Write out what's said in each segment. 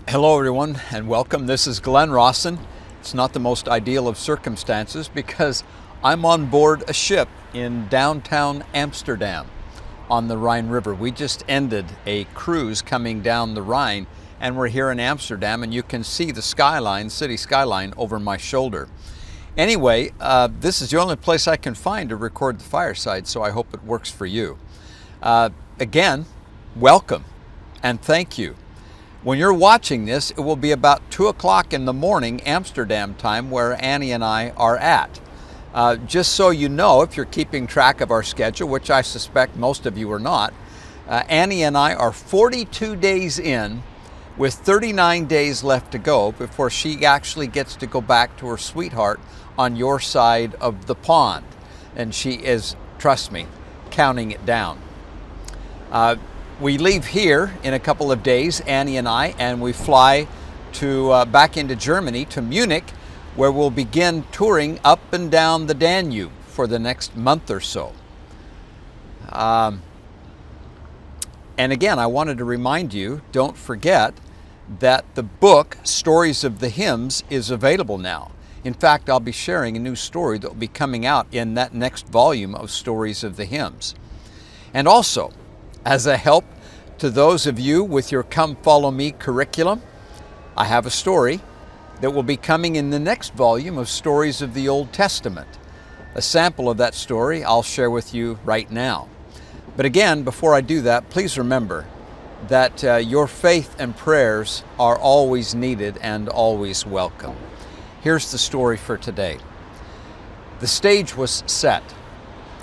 Hello everyone and welcome. This is Glenn Rawson. It's not the most ideal of circumstances because I'm on board a ship in downtown Amsterdam on the Rhine River. We just ended a cruise coming down the Rhine and we're here in Amsterdam, and you can see the skyline, city skyline, over my shoulder. Anyway, this is the only place I can find to record the fireside, so I hope it works for you. Again, welcome and thank you. When you're watching this, it will be about 2 o'clock in the morning Amsterdam time, where Annie and I are at. Just so you know, if you're keeping track of our schedule, which I suspect most of you are not, Annie and I are 42 days in with 39 days left to go before she actually gets to go back to her sweetheart on your side of the pond. And she is, trust me, counting it down. We leave here in a couple of days, Annie and I, and we fly to back into Germany, to Munich, where we'll begin touring up and down the Danube for the next month or so. And again, I wanted to remind you, don't forget that the book, Stories of the Hymns, is available now. In fact, I'll be sharing a new story that will be coming out in that next volume of Stories of the Hymns. And also, as a help to those of you with your Come Follow Me curriculum, I have a story that will be coming in the next volume of Stories of the Old Testament. A sample of that story I'll share with you right now. But again, before I do that, please remember that your faith and prayers are always needed and always welcome. Here's the story for today. The stage was set.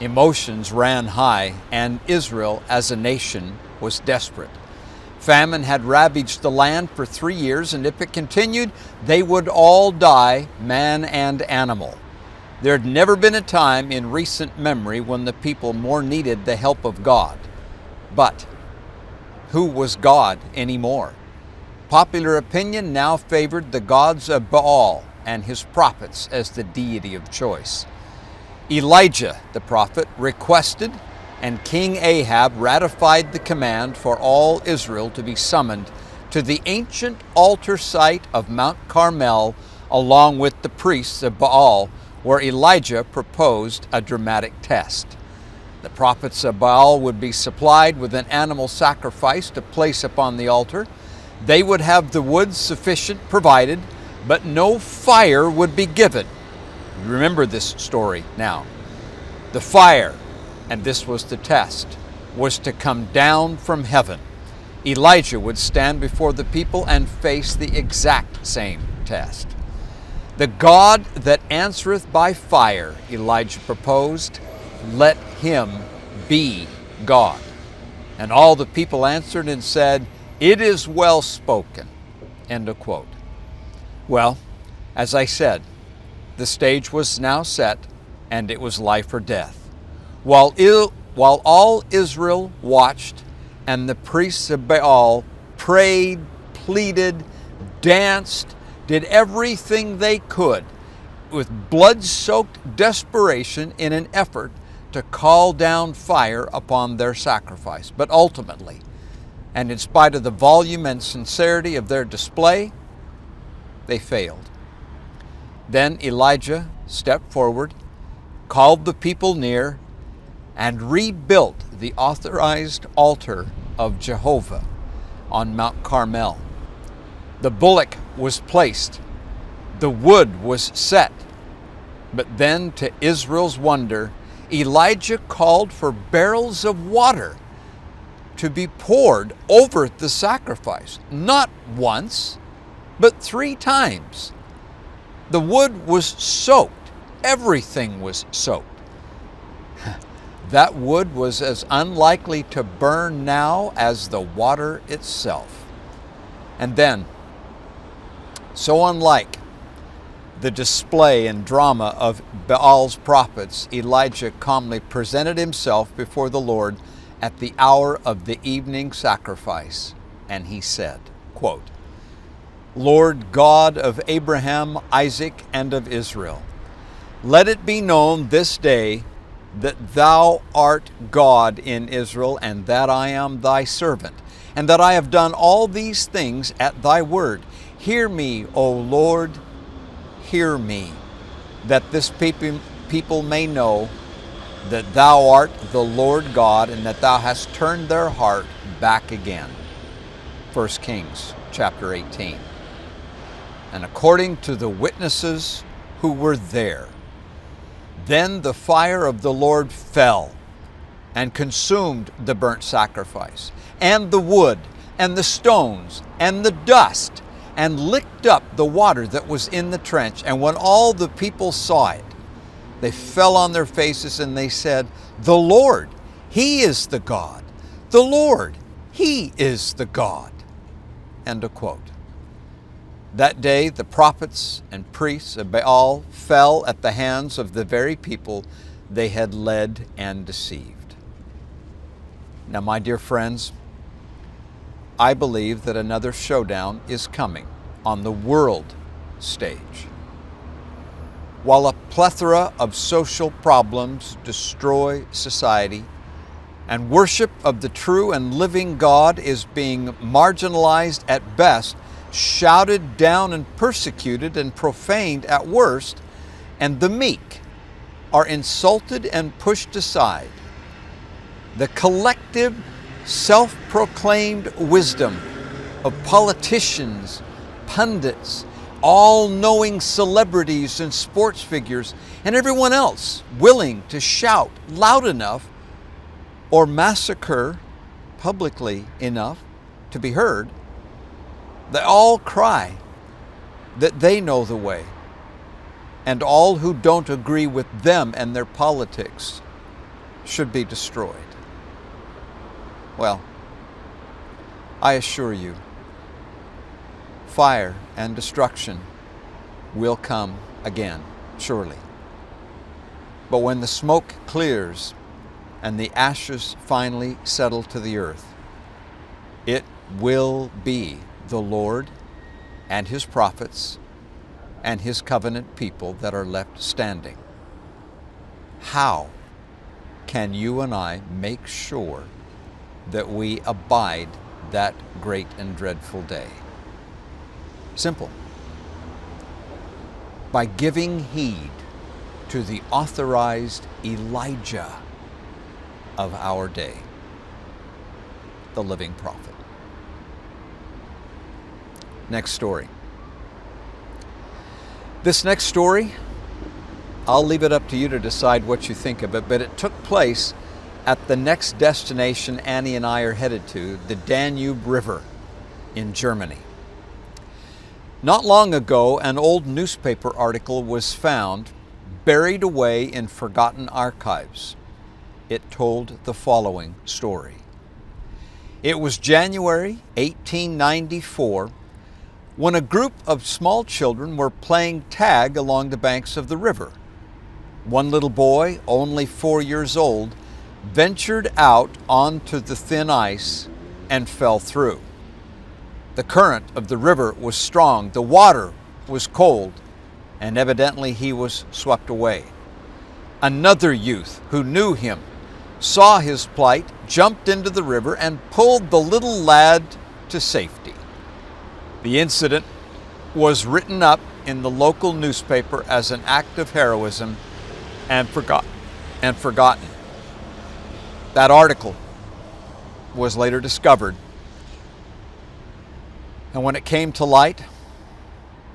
Emotions ran high, and Israel as a nation was desperate. Famine had ravaged the land for 3 years, and if it continued, they would all die, man and animal. There had never been a time in recent memory when the people more needed the help of God. But who was God anymore? Popular opinion now favored the gods of Baal and his prophets as the deity of choice. Elijah, the prophet, requested, and King Ahab ratified the command for all Israel to be summoned to the ancient altar site of Mount Carmel, along with the priests of Baal, where Elijah proposed a dramatic test. The prophets of Baal would be supplied with an animal sacrifice to place upon the altar. They would have the wood sufficient provided, but no fire would be given. Remember this story now. The fire, and this was the test, was to come down from heaven. Elijah would stand before the people and face the exact same test. The God that answereth by fire, Elijah proposed, let him be God. And all the people answered and said, it is well spoken. End of quote. Well, as I said, the stage was now set, and it was life or death. While all Israel watched, and the priests of Baal prayed, pleaded, danced, did everything they could with blood-soaked desperation in an effort to call down fire upon their sacrifice. But ultimately, and in spite of the volume and sincerity of their display, they failed. Then Elijah stepped forward, called the people near, and rebuilt the authorized altar of Jehovah on Mount Carmel. The bullock was placed, the wood was set, but then, to Israel's wonder, Elijah called for barrels of water to be poured over the sacrifice, not once, but 3 times. The wood was soaked. Everything was soaked. That wood was as unlikely to burn now as the water itself. And then, so unlike the display and drama of Baal's prophets, Elijah calmly presented himself before the Lord at the hour of the evening sacrifice. And he said, quote, Lord God of Abraham, Isaac, and of Israel, let it be known this day that thou art God in Israel, and that I am thy servant, and that I have done all these things at thy word. Hear me, O Lord, hear me, that this people may know that thou art the Lord God, and that thou hast turned their heart back again. 1 Kings chapter 18. And according to the witnesses who were there, then the fire of the Lord fell and consumed the burnt sacrifice, and the wood, and the stones, and the dust, and licked up the water that was in the trench. And when all the people saw it, they fell on their faces, and they said, The Lord, He is the God. The Lord, He is the God. End of quote. That day the prophets and priests of Baal fell at the hands of the very people they had led and deceived. Now, my dear friends, I believe that another showdown is coming on the world stage. While a plethora of social problems destroy society, and worship of the true and living God is being marginalized at best, shouted down and persecuted and profaned at worst, and the meek are insulted and pushed aside, the collective self-proclaimed wisdom of politicians, pundits, all-knowing celebrities and sports figures, and everyone else willing to shout loud enough or massacre publicly enough to be heard, they all cry that they know the way, and all who don't agree with them and their politics should be destroyed. Well, I assure you, fire and destruction will come again, surely. But when the smoke clears and the ashes finally settle to the earth, it will be the Lord and His prophets and His covenant people that are left standing. How can you and I make sure that we abide that great and dreadful day? Simple. By giving heed to the authorized Elijah of our day, the living prophet. Next story. This next story, I'll leave it up to you to decide what you think of it, but it took place at the next destination Annie and I are headed to, the Danube River in Germany. Not long ago, an old newspaper article was found buried away in forgotten archives. It told the following story. It was January 1894 when a group of small children were playing tag along the banks of the river. One little boy, only 4 years old, ventured out onto the thin ice and fell through. The current of the river was strong, the water was cold, and evidently he was swept away. Another youth who knew him saw his plight, jumped into the river, and pulled the little lad to safety. The incident was written up in the local newspaper as an act of heroism and forgotten. That article was later discovered, and when it came to light,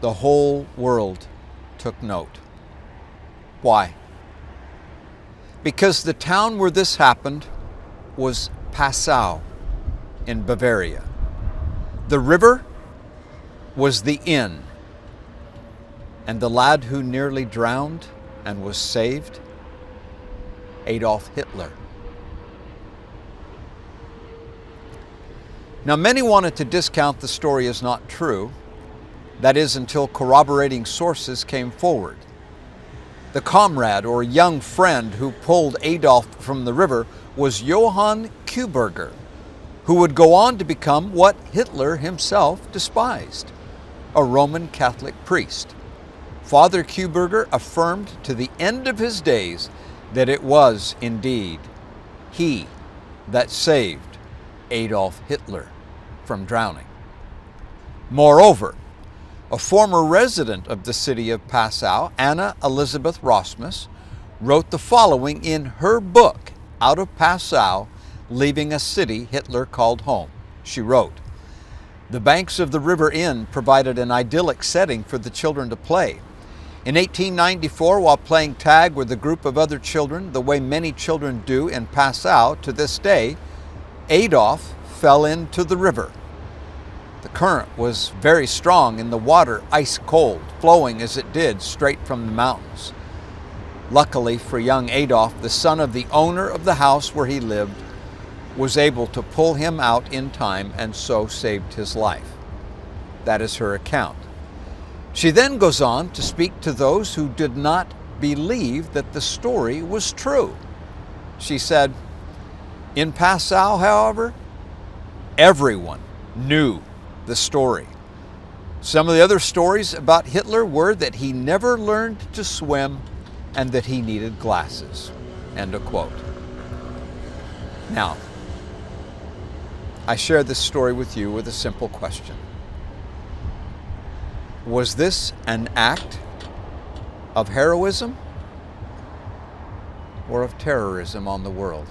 the whole world took note. Why? Because the town where this happened was Passau in Bavaria. The river was the inn, and the lad who nearly drowned and was saved, Adolf Hitler. Now, many wanted to discount the story as not true, that is, until corroborating sources came forward. The comrade or young friend who pulled Adolf from the river was Johann Kuberger, who would go on to become what Hitler himself despised, a Roman Catholic priest. Father Kuberger affirmed to the end of his days that it was indeed he that saved Adolf Hitler from drowning. Moreover, a former resident of the city of Passau, Anna Elizabeth Rasmus, wrote the following in her book, Out of Passau, Leaving a City Hitler Called Home. She wrote, "The banks of the River Inn provided an idyllic setting for the children to play. In 1894, while playing tag with a group of other children, the way many children do in Passau to this day, Adolf fell into the river. The current was very strong and the water ice cold, flowing as it did straight from the mountains. Luckily for young Adolf, the son of the owner of the house where he lived was able to pull him out in time and so saved his life." That is her account. She then goes on to speak to those who did not believe that the story was true. She said, "In Passau, however, everyone knew the story. Some of the other stories about Hitler were that he never learned to swim and that he needed glasses." End of quote. Now, I share this story with you with a simple question. Was this an act of heroism or of terrorism on the world?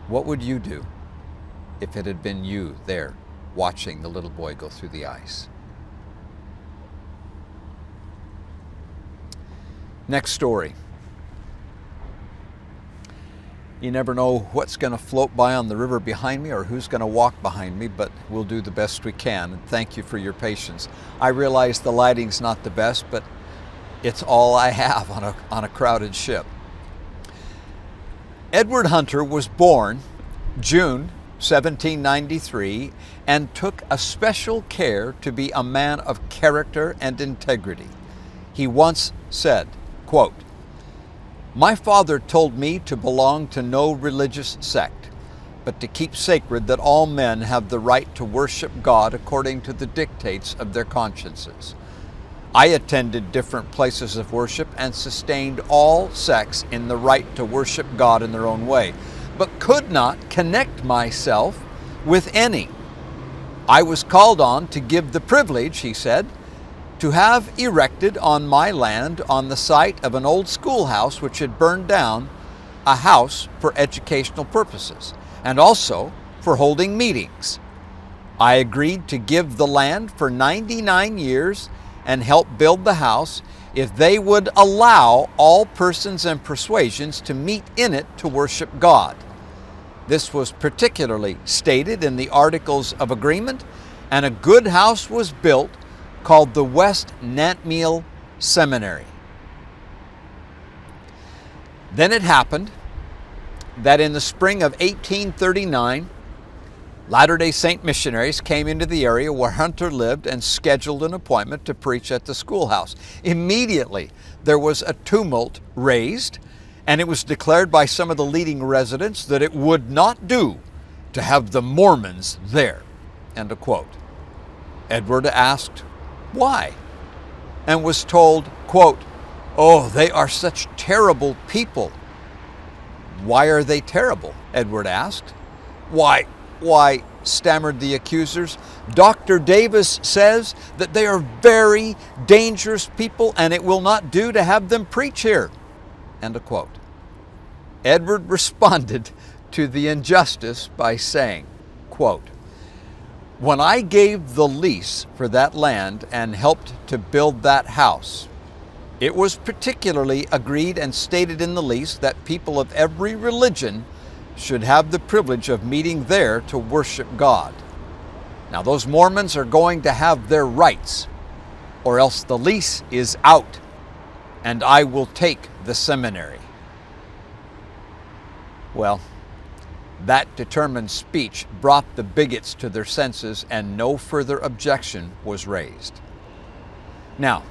What would you do if it had been you there watching the little boy go through the ice? Next story. You never know what's going to float by on the river behind me or who's going to walk behind me, but we'll do the best we can. And thank you for your patience. I realize the lighting's not the best, but it's all I have on a crowded ship. Edward Hunter was born June 1793 and took a special care to be a man of character and integrity. He once said, quote, "My father told me to belong to no religious sect, but to keep sacred that all men have the right to worship God according to the dictates of their consciences. I attended different places of worship and sustained all sects in the right to worship God in their own way, but could not connect myself with any. I was called on to give the privilege," he said, "to have erected on my land, on the site of an old schoolhouse which had burned down, a house for educational purposes, and also for holding meetings. I agreed to give the land for 99 years and help build the house if they would allow all persons and persuasions to meet in it to worship God. This was particularly stated in the Articles of Agreement, and a good house was built called the West Nantmeal Seminary." Then it happened that in the spring of 1839, Latter-day Saint missionaries came into the area where Hunter lived and scheduled an appointment to preach at the schoolhouse. Immediately, there was a tumult raised, and it was declared by some of the leading residents that it would not do to have the Mormons there. End of quote. Edward asked why, and was told, quote, "Oh, they are such terrible people." "Why are they terrible?" Edward asked. Why, stammered the accusers, "Dr. Davis says that they are very dangerous people and it will not do to have them preach here." End of quote. Edward responded to the injustice by saying, quote, "When I gave the lease for that land and helped to build that house, it was particularly agreed and stated in the lease that people of every religion should have the privilege of meeting there to worship God. Now those Mormons are going to have their rights, or else the lease is out and I will take the seminary." Well, that determined speech brought the bigots to their senses and no further objection was raised. Now,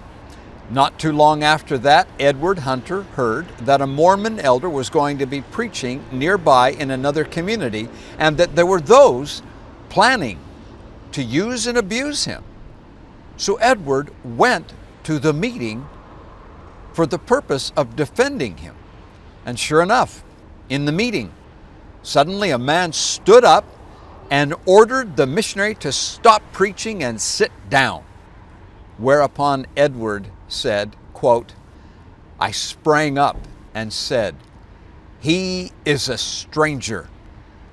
not too long after that, Edward Hunter heard that a Mormon elder was going to be preaching nearby in another community and that there were those planning to use and abuse him. So Edward went to the meeting for the purpose of defending him. And sure enough, in the meeting, suddenly a man stood up and ordered the missionary to stop preaching and sit down. Whereupon Edward said, quote, I sprang up and said, he is a stranger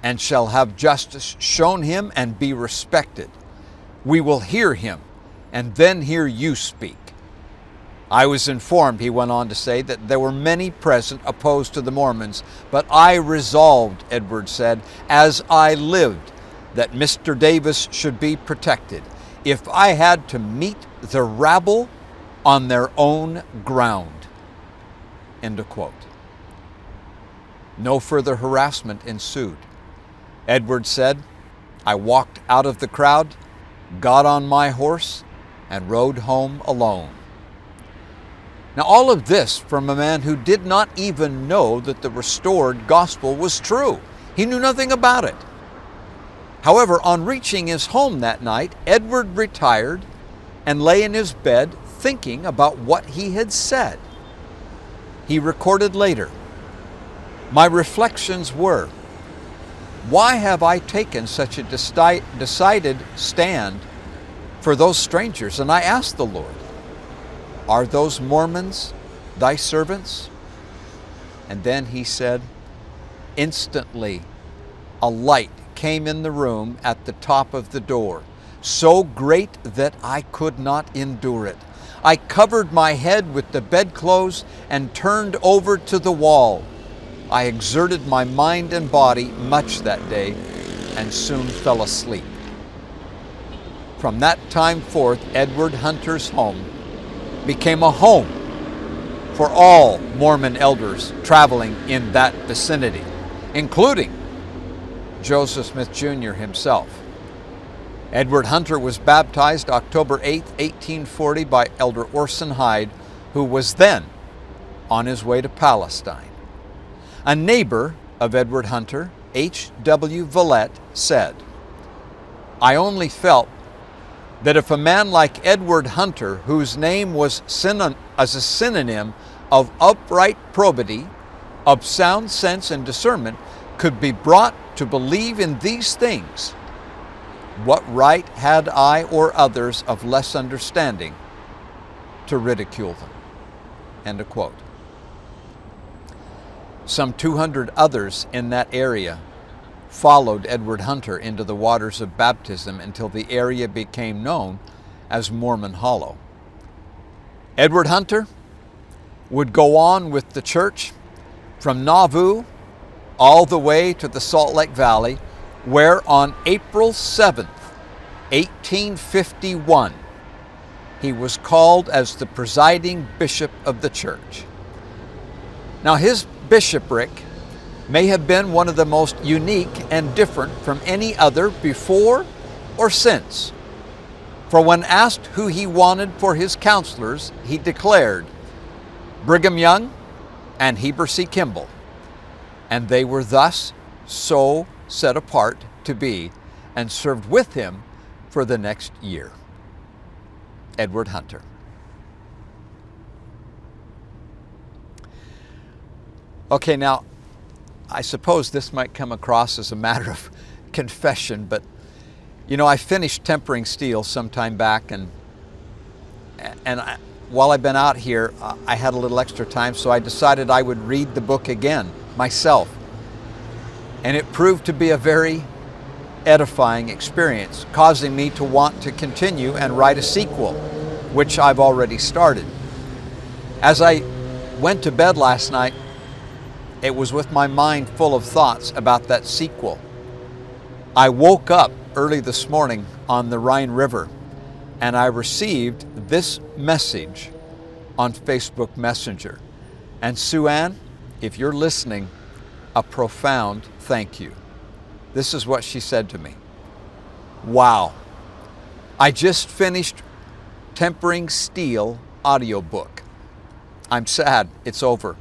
and shall have justice shown him and be respected. We will hear him and then hear you speak. I was informed, he went on to say, that there were many present opposed to the Mormons, but I resolved, Edward said, as I lived, that Mr. Davis should be protected if I had to meet the rabble on their own ground. End of quote. No further harassment ensued. Edward said, I walked out of the crowd, got on my horse, and rode home alone. Now, all of this from a man who did not even know that the restored gospel was true. He knew nothing about it. However, on reaching his home that night, Edward retired and lay in his bed thinking about what he had said. He recorded later, my reflections were, why have I taken such a decided stand for those strangers? And I asked the Lord, are those Mormons thy servants? And then he said, instantly a light came in the room at the top of the door, so great that I could not endure it. I covered my head with the bedclothes and turned over to the wall. I exerted my mind and body much that day and soon fell asleep. From that time forth, Edward Hunter's home became a home for all Mormon elders traveling in that vicinity, including Joseph Smith Jr. himself. Edward Hunter was baptized October 8, 1840 by Elder Orson Hyde, who was then on his way to Palestine. A neighbor of Edward Hunter, H.W. Villette, said, I only felt that if a man like Edward Hunter, whose name was as a synonym of upright probity, of sound sense and discernment, could be brought to believe in these things, what right had I or others of less understanding to ridicule them? End of quote. Some 200 others in that area followed Edward Hunter into the waters of baptism until the area became known as Mormon Hollow. Edward Hunter would go on with the church from Nauvoo all the way to the Salt Lake Valley, where on April 7th, 1851, he was called as the presiding bishop of the church. Now, his bishopric may have been one of the most unique and different from any other before or since. For when asked who he wanted for his counselors, he declared Brigham Young and Heber C. Kimball, and they were thus so set apart to be and served with him for the next year. Edward Hunter. Okay, now, I suppose this might come across as a matter of confession, but you know, I finished Tempering Steel some time back, and while I've been out here, I had a little extra time, so I decided I would read the book again myself. And it proved to be a very edifying experience, causing me to want to continue and write a sequel, which I've already started. As I went to bed last night, it was with my mind full of thoughts about that sequel. I woke up early this morning on the Rhine River, and I received this message on Facebook Messenger. And Sue Ann, if you're listening, a profound thank you. This is what she said to me. Wow, I just finished Tempering Steel audiobook. I'm sad it's over.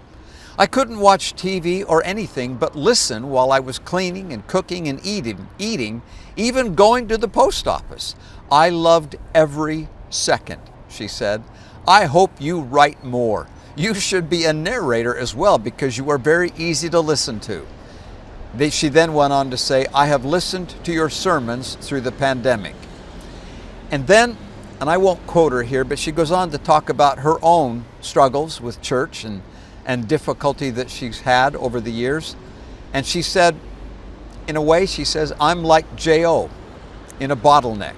I couldn't watch TV or anything but listen while I was cleaning and cooking and eating, even going to the post office. I loved every second, she said. I hope you write more. You should be a narrator as well because you are very easy to listen to. She then went on to say, I have listened to your sermons through the pandemic. And then, and I won't quote her here, but she goes on to talk about her own struggles with church and difficulty that she's had over the years. And she said, in a way, she says, I'm like J.O. in a bottleneck.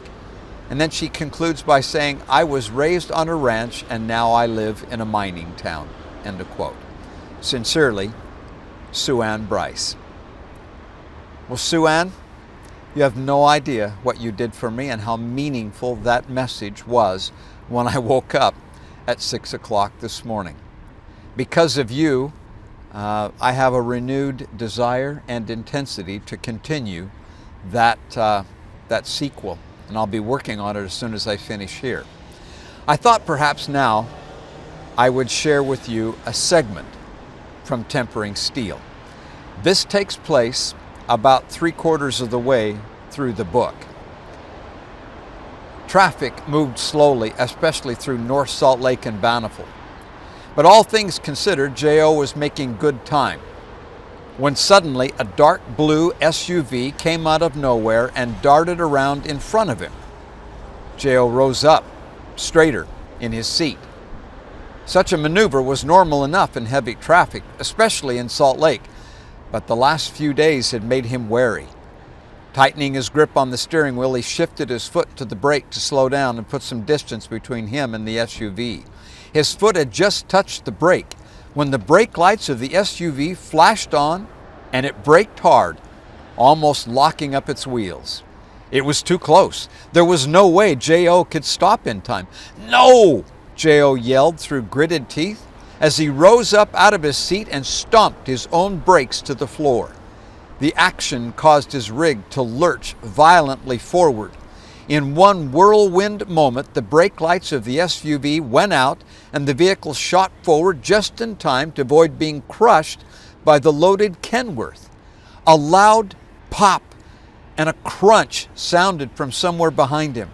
And then she concludes by saying, I was raised on a ranch and now I live in a mining town. End of quote. Sincerely, Sue Ann Bryce. Well, Sue Ann, you have no idea what you did for me and how meaningful that message was when I woke up at 6 o'clock this morning. Because of you, I have a renewed desire and intensity to continue that sequel, and I'll be working on it as soon as I finish here. I thought perhaps now I would share with you a segment from Tempering Steel. This takes place about 3/4 of the way through the book. Traffic moved slowly, especially through North Salt Lake and Bountiful. But all things considered, J.O. was making good time when suddenly a dark blue SUV came out of nowhere and darted around in front of him. J.O. rose up, straighter in his seat. Such a maneuver was normal enough in heavy traffic, especially in Salt Lake, but the last few days had made him wary. Tightening his grip on the steering wheel, he shifted his foot to the brake to slow down and put some distance between him and the SUV. His foot had just touched the brake when the brake lights of the SUV flashed on and it braked hard, almost locking up its wheels. It was too close. There was no way J.O. could stop in time. No! J.O. yelled through gritted teeth as he rose up out of his seat and stomped his own brakes to the floor. The action caused his rig to lurch violently forward. In one whirlwind moment, the brake lights of the SUV went out and the vehicle shot forward just in time to avoid being crushed by the loaded Kenworth. A loud pop and a crunch sounded from somewhere behind him.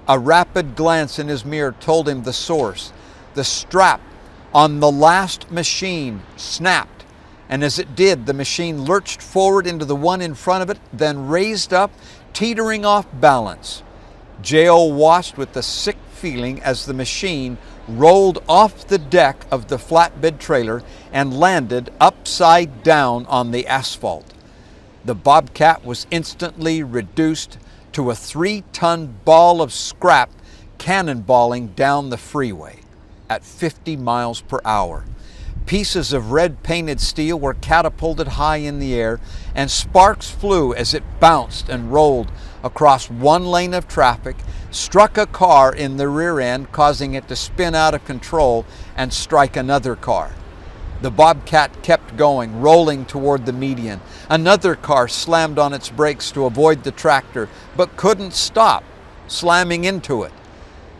A rapid glance in his mirror told him the source. The strap on the last machine snapped, and as it did, the machine lurched forward into the one in front of it, then raised up, teetering off balance. J.O. watched with a sick feeling as the machine rolled off the deck of the flatbed trailer and landed upside down on the asphalt. The Bobcat was instantly reduced to a 3-ton ball of scrap cannonballing down the freeway at 50 miles per hour. Pieces of red-painted steel were catapulted high in the air, and sparks flew as it bounced and rolled across one lane of traffic, struck a car in the rear end, causing it to spin out of control and strike another car. The Bobcat kept going, rolling toward the median. Another car slammed on its brakes to avoid the tractor, but couldn't stop, slamming into it.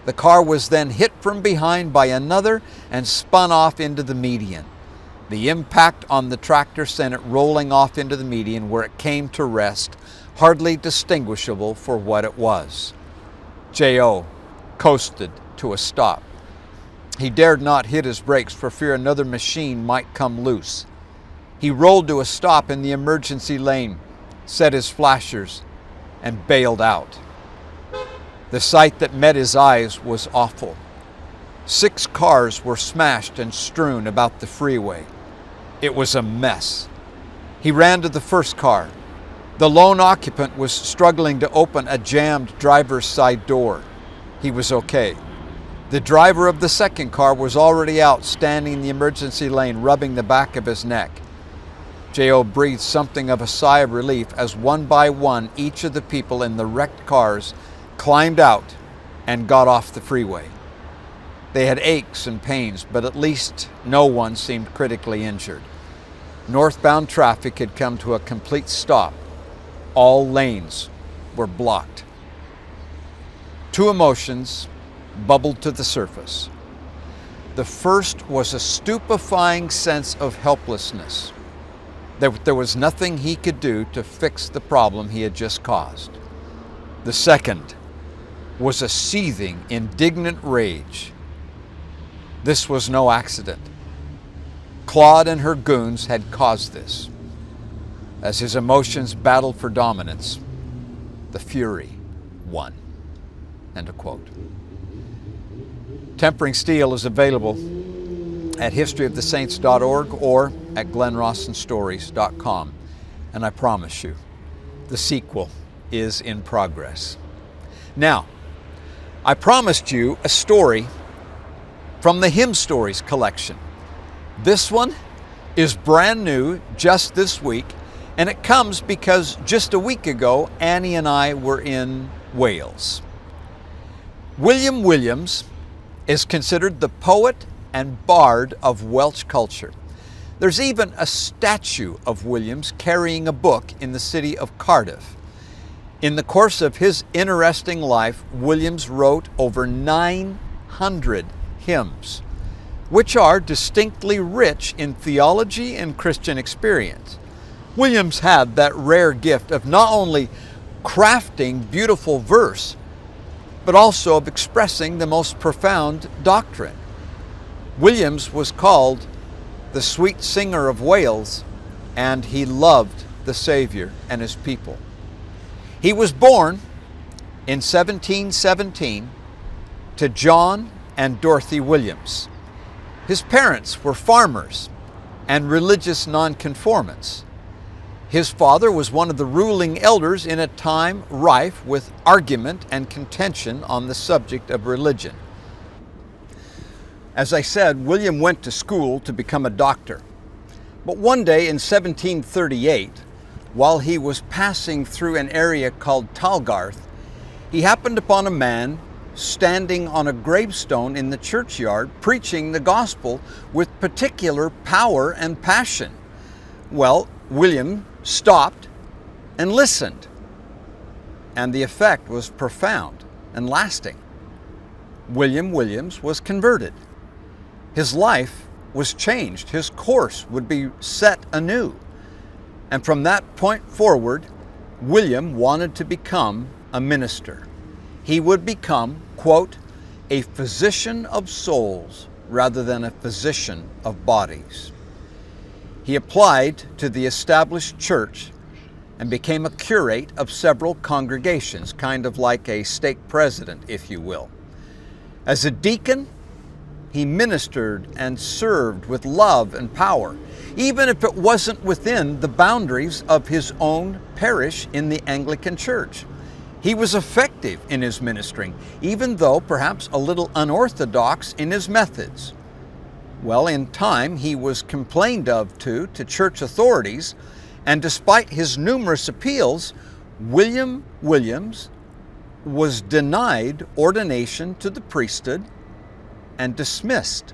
The car was then hit from behind by another and spun off into the median. The impact on the tractor sent it rolling off into the median, where it came to rest, hardly distinguishable for what it was. J.O. coasted to a stop. He dared not hit his brakes for fear another machine might come loose. He rolled to a stop in the emergency lane, set his flashers, and bailed out. The sight that met his eyes was awful. 6 cars were smashed and strewn about the freeway. It was a mess. He ran to the first car. The lone occupant was struggling to open a jammed driver's side door. He was okay. The driver of the second car was already out, standing in the emergency lane, rubbing the back of his neck. J.O. breathed something of a sigh of relief as one by one each of the people in the wrecked cars climbed out and got off the freeway. They had aches and pains, but at least no one seemed critically injured. Northbound traffic had come to a complete stop. All lanes were blocked. 2 emotions bubbled to the surface. The first was a stupefying sense of helplessness. There was nothing he could do to fix the problem he had just caused. The second was a seething, indignant rage. This was no accident. Claude and her goons had caused this. As his emotions battled for dominance, the fury won. End of quote. Tempering Steel is available at historyofthesaints.org or at glennrawsonstories.com. And I promise you, the sequel is in progress. Now, I promised you a story from the Hymn Stories collection. This one is brand new just this week, and it comes because just a week ago, Annie and I were in Wales. William Williams is considered the poet and bard of Welsh culture. There's even a statue of Williams carrying a book in the city of Cardiff. In the course of his interesting life, Williams wrote over 900 hymns, which are distinctly rich in theology and Christian experience. Williams had that rare gift of not only crafting beautiful verse, but also of expressing the most profound doctrine. Williams was called the sweet singer of Wales, and he loved the Savior and his people. He was born in 1717 to John and Dorothy Williams. His parents were farmers and religious nonconformists. His father was one of the ruling elders in a time rife with argument and contention on the subject of religion. As I said, William went to school to become a doctor. But one day in 1738, while he was passing through an area called Talgarth, he happened upon a man standing on a gravestone in the churchyard preaching the gospel with particular power and passion. Well, William stopped and listened, and the effect was profound and lasting. William Williams was converted. His life was changed. His course would be set anew. And from that point forward, William wanted to become a minister. He would become, quote, a physician of souls rather than a physician of bodies. He applied to the established church and became a curate of several congregations, kind of like a stake president, if you will. As a deacon, he ministered and served with love and power, even if it wasn't within the boundaries of his own parish in the Anglican Church. He was effective in his ministering, even though perhaps a little unorthodox in his methods. Well, in time, he was complained of to church authorities, and despite his numerous appeals, William Williams was denied ordination to the priesthood and dismissed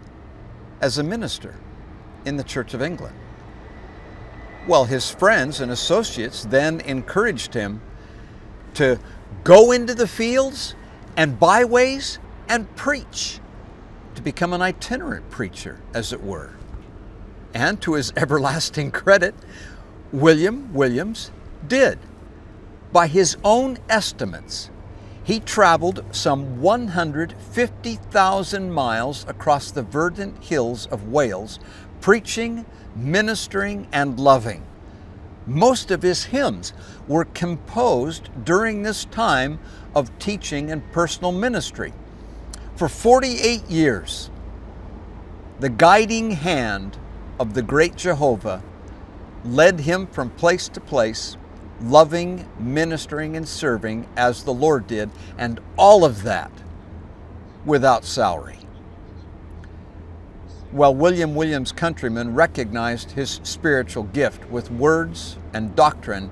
as a minister in the Church of England. Well, his friends and associates then encouraged him to go into the fields and byways and preach, to become an itinerant preacher, as it were. And to his everlasting credit, William Williams did. By his own estimates, he traveled some 150,000 miles across the verdant hills of Wales, preaching, ministering, and loving. Most of his hymns were composed during this time of teaching and personal ministry. For 48 years, the guiding hand of the great Jehovah led him from place to place, loving, ministering, and serving as the Lord did, and all of that without salary. Well, William Williams' countrymen recognized his spiritual gift with words and doctrine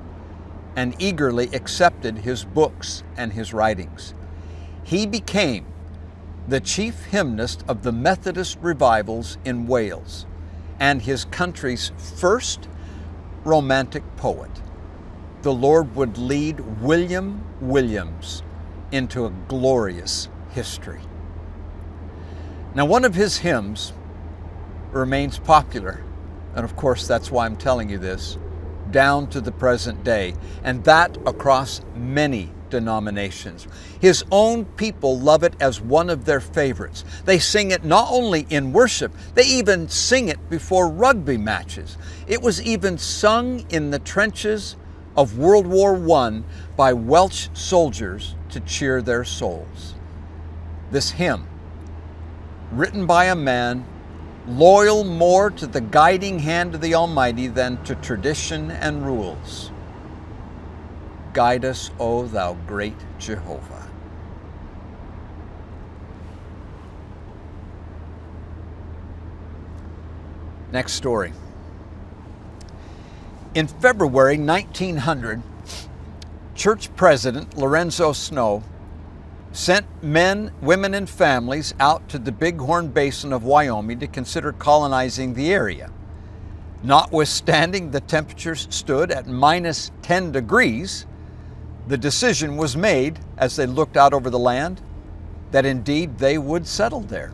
and eagerly accepted his books and his writings. He became the chief hymnist of the Methodist revivals in Wales and his country's first romantic poet. The Lord would lead William Williams into a glorious history. Now, one of his hymns remains popular, and of course that's why I'm telling you this, down to the present day, and that across many denominations. His own people love it as one of their favorites. They sing it not only in worship, they even sing it before rugby matches. It was even sung in the trenches of World War I by Welsh soldiers to cheer their souls. This hymn, written by a man loyal more to the guiding hand of the Almighty than to tradition and rules. Guide us, O thou great Jehovah. Next story. In February 1900, church president Lorenzo Snow sent men, women, and families out to the Bighorn Basin of Wyoming to consider colonizing the area. Notwithstanding the temperatures stood at minus 10 degrees, the decision was made as they looked out over the land that indeed they would settle there.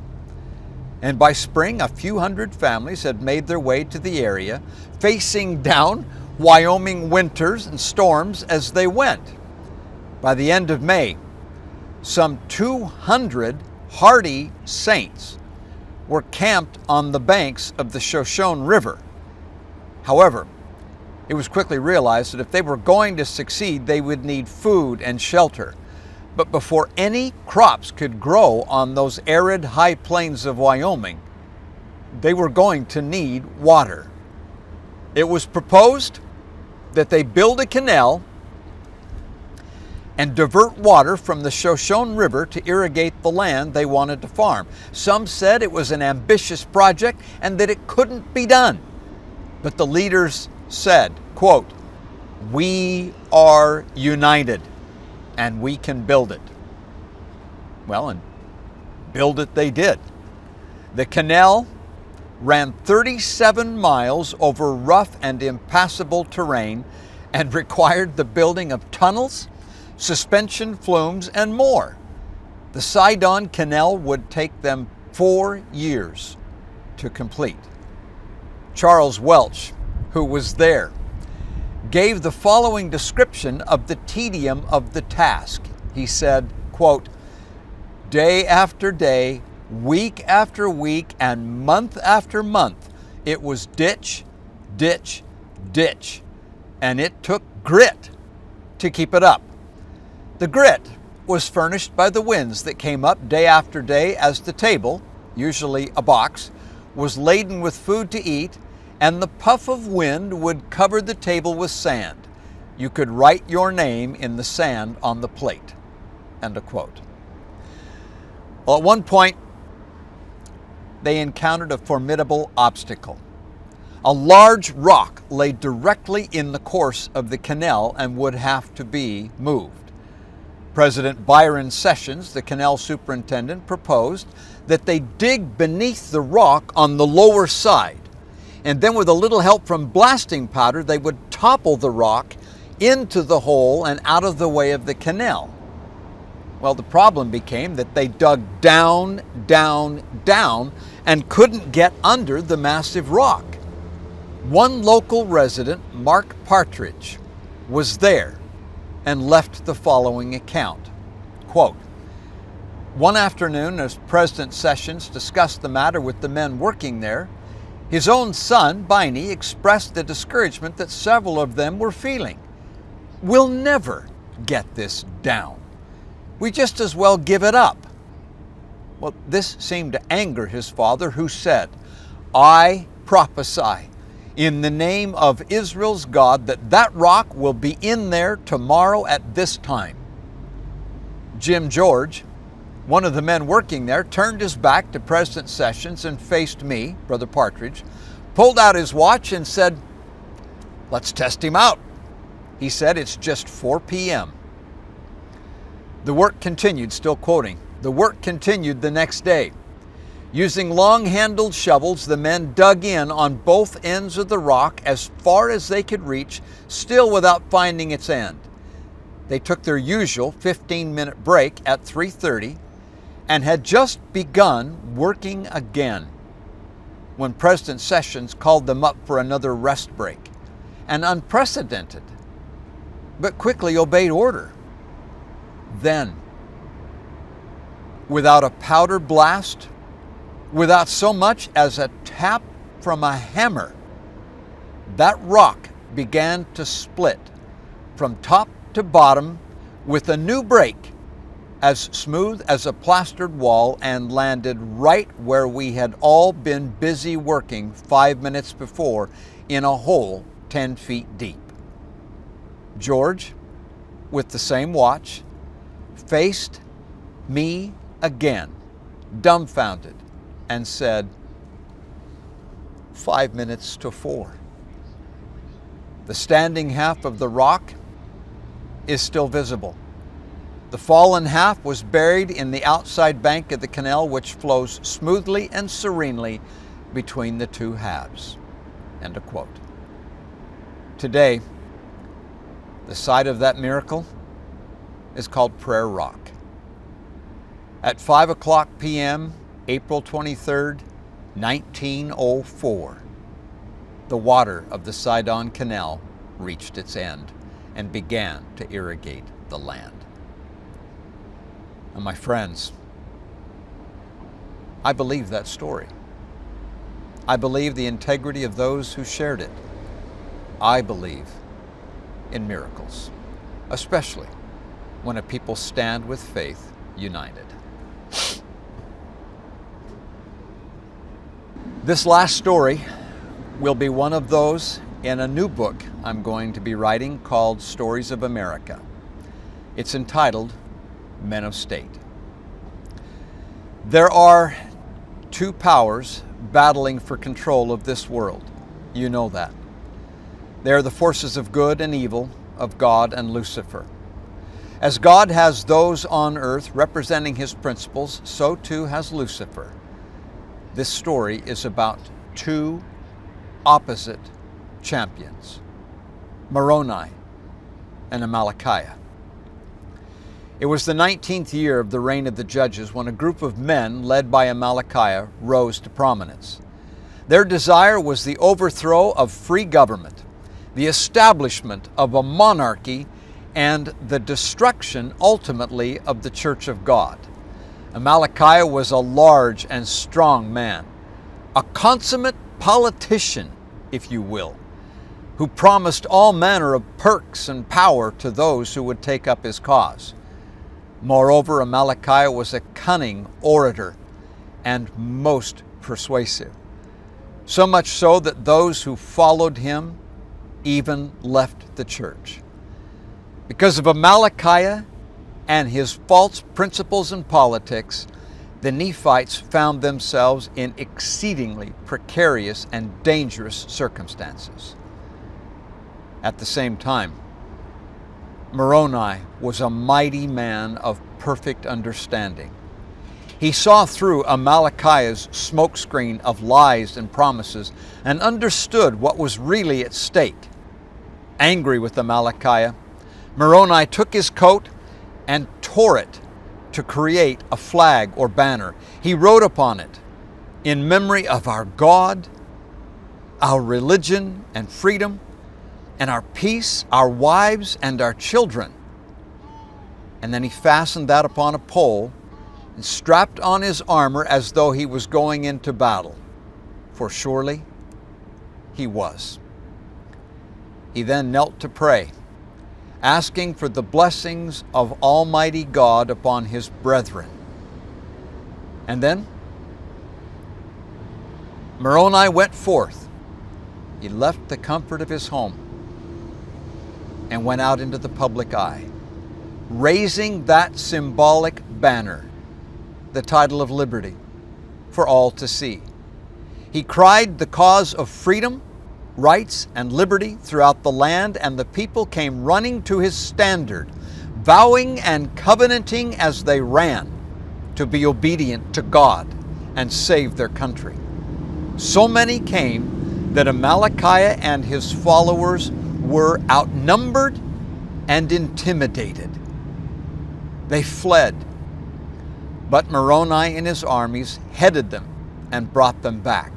And by spring, a few hundred families had made their way to the area, facing down Wyoming winters and storms as they went. By the end of May, some 200 hardy saints were camped on the banks of the Shoshone River. However, it was quickly realized that if they were going to succeed, they would need food and shelter. But before any crops could grow on those arid high plains of Wyoming, they were going to need water. It was proposed that they build a canal and divert water from the Shoshone River to irrigate the land they wanted to farm. Some said it was an ambitious project and that it couldn't be done. But the leaders said, quote, "We are united and we can build it." Well, and build it they did. The canal ran 37 miles over rough and impassable terrain and required the building of tunnels, suspension flumes, and more. The Sidon Canal would take them 4 years to complete. Charles Welch, who was there, gave the following description of the tedium of the task. He said, quote, "Day after day, week after week, and month after month, it was ditch, ditch, ditch, and it took grit to keep it up. The grit was furnished by the winds that came up day after day as the table, usually a box, was laden with food to eat, and the puff of wind would cover the table with sand. You could write your name in the sand on the plate." End of quote. Well, at one point, they encountered a formidable obstacle. A large rock lay directly in the course of the canal and would have to be moved. President Byron Sessions, the canal superintendent, proposed that they dig beneath the rock on the lower side, and then with a little help from blasting powder, they would topple the rock into the hole and out of the way of the canal. Well, the problem became that they dug down, down, down, and couldn't get under the massive rock. One local resident, Mark Partridge, was there and left the following account. Quote, "One afternoon, as President Sessions discussed the matter with the men working there, his own son, Biney, expressed the discouragement that several of them were feeling. 'We'll never get this down. We just as well give it up.' Well, this seemed to anger his father, who said, 'I prophesy in the name of Israel's God that rock will be in there tomorrow at this time.' Jim George, one of the men working there, turned his back to President Sessions and faced me, Brother Partridge, pulled out his watch and said, 'Let's test him out.' He said, 'It's just 4 p.m. The work continued," still quoting, "The work continued the next day. Using long-handled shovels, the men dug in on both ends of the rock as far as they could reach, still without finding its end. They took their usual 15-minute break at 3:30 and had just begun working again when President Sessions called them up for another rest break. An unprecedented, but quickly obeyed order. Then, without a powder blast, without so much as a tap from a hammer, that rock began to split from top to bottom with a new break as smooth as a plastered wall and landed right where we had all been busy working 5 minutes before in a hole 10 feet deep. George, with the same watch, faced me again, dumbfounded, and said, 5 minutes to 4. The standing half of the rock is still visible. The fallen half was buried in the outside bank of the canal, which flows smoothly and serenely between the two halves. End of quote. Today, the site of that miracle is called Prayer Rock. At 5:00 p.m., April 23rd, 1904, the water of the Sidon Canal reached its end and began to irrigate the land. And my friends, I believe that story. I believe the integrity of those who shared it. I believe in miracles, especially when a people stand with faith united. This last story will be one of those in a new book I'm going to be writing called Stories of America. It's entitled Men of State. There are two powers battling for control of this world. You know that. They are the forces of good and evil, of God and Lucifer. As God has those on earth representing his principles, so too has Lucifer. This story is about two opposite champions, Moroni and Amalickiah. It was the 19th year of the reign of the judges when a group of men led by Amalickiah rose to prominence. Their desire was the overthrow of free government, the establishment of a monarchy, and the destruction, ultimately, of the Church of God. Amalickiah was a large and strong man, a consummate politician, if you will, who promised all manner of perks and power to those who would take up his cause. Moreover, Amalickiah was a cunning orator and most persuasive, so much so that those who followed him even left the church. Because of Amalickiah and his false principles in politics, the Nephites found themselves in exceedingly precarious and dangerous circumstances. At the same time, Moroni was a mighty man of perfect understanding. He saw through Amalickiah's smokescreen of lies and promises and understood what was really at stake. Angry with Amalickiah, Moroni took his coat and tore it to create a flag or banner. He wrote upon it, "In memory of our God, our religion and freedom, and our peace, our wives and our children." And then he fastened that upon a pole and strapped on his armor as though he was going into battle, for surely he was. He then knelt to pray, asking for the blessings of Almighty God upon his brethren. And then Moroni went forth. He left the comfort of his home and went out into the public eye, raising that symbolic banner, the title of liberty, for all to see. He cried the cause of freedom, rights, and liberty throughout the land, and the people came running to his standard, vowing and covenanting as they ran to be obedient to God and save their country. So many came that Amalickiah and his followers were outnumbered and intimidated. They fled, but Moroni and his armies headed them and brought them back.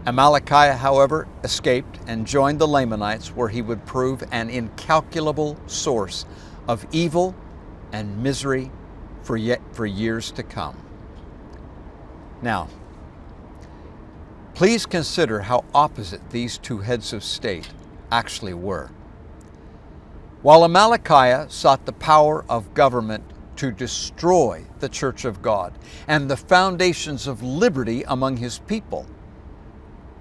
Amalickiah, however, escaped and joined the Lamanites, where he would prove an incalculable source of evil and misery for years to come. Now, please consider how opposite these two heads of state actually were. While Amalickiah sought the power of government to destroy the Church of God and the foundations of liberty among his people,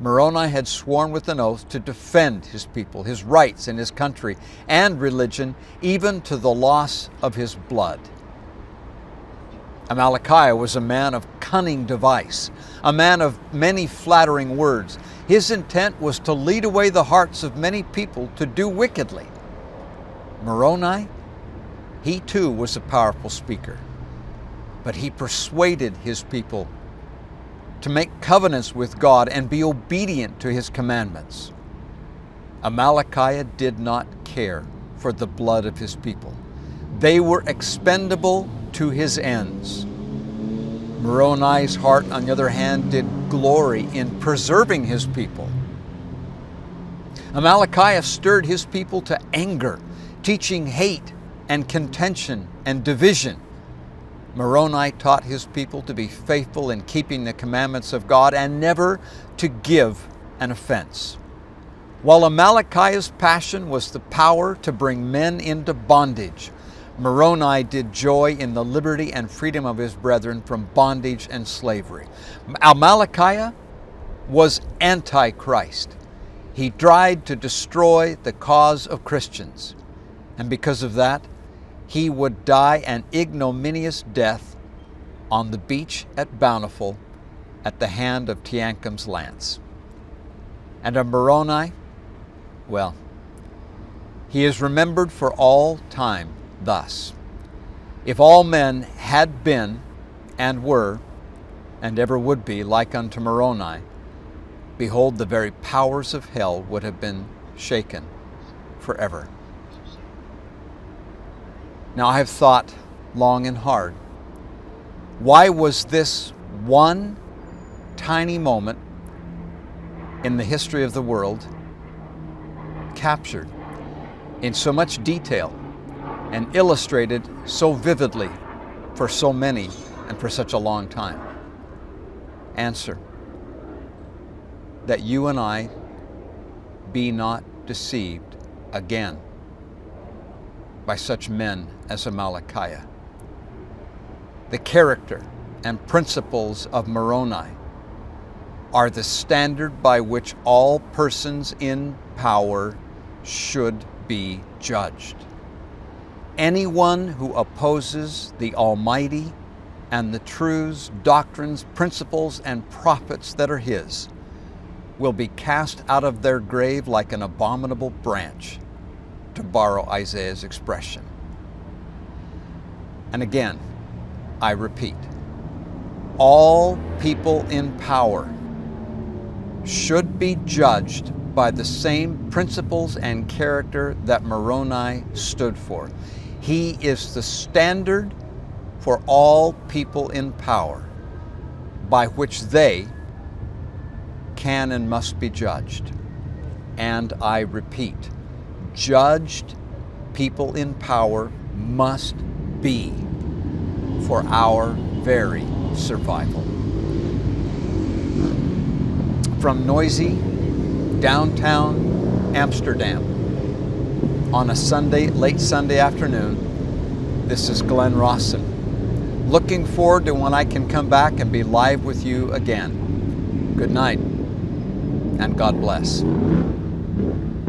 Moroni had sworn with an oath to defend his people, his rights and his country and religion, even to the loss of his blood. Amalickiah was a man of cunning device, a man of many flattering words. His intent was to lead away the hearts of many people to do wickedly. Moroni, he too was a powerful speaker, but he persuaded his people to make covenants with God and be obedient to his commandments. Amalickiah did not care for the blood of his people. They were expendable to his ends. Moroni's heart, on the other hand, did glory in preserving his people. Amalickiah stirred his people to anger, teaching hate and contention and division. Moroni taught his people to be faithful in keeping the commandments of God and never to give an offense. While Amalickiah's passion was the power to bring men into bondage, Moroni did joy in the liberty and freedom of his brethren from bondage and slavery. Amalickiah was anti-Christ. He tried to destroy the cause of Christians, and because of that, he would die an ignominious death on the beach at Bountiful at the hand of Teancum's lance. And of Moroni, well, he is remembered for all time thus: if all men had been and were and ever would be like unto Moroni, behold, the very powers of hell would have been shaken forever. Now, I have thought long and hard, why was this one tiny moment in the history of the world captured in so much detail and illustrated so vividly for so many and for such a long time? Answer: that you and I be not deceived again by such men as Amalickiah. The character and principles of Moroni are the standard by which all persons in power should be judged. Anyone who opposes the Almighty and the truths, doctrines, principles, and prophets that are His will be cast out of their grave like an abominable branch, to borrow Isaiah's expression. And again, I repeat, all people in power should be judged by the same principles and character that Moroni stood for. He is the standard for all people in power by which they can and must be judged. And I repeat, judged people in power must be for our very survival. From noisy downtown Amsterdam on a Sunday, late Sunday afternoon, this is Glenn Rawson. Looking forward to when I can come back and be live with you again. Good night, and God bless.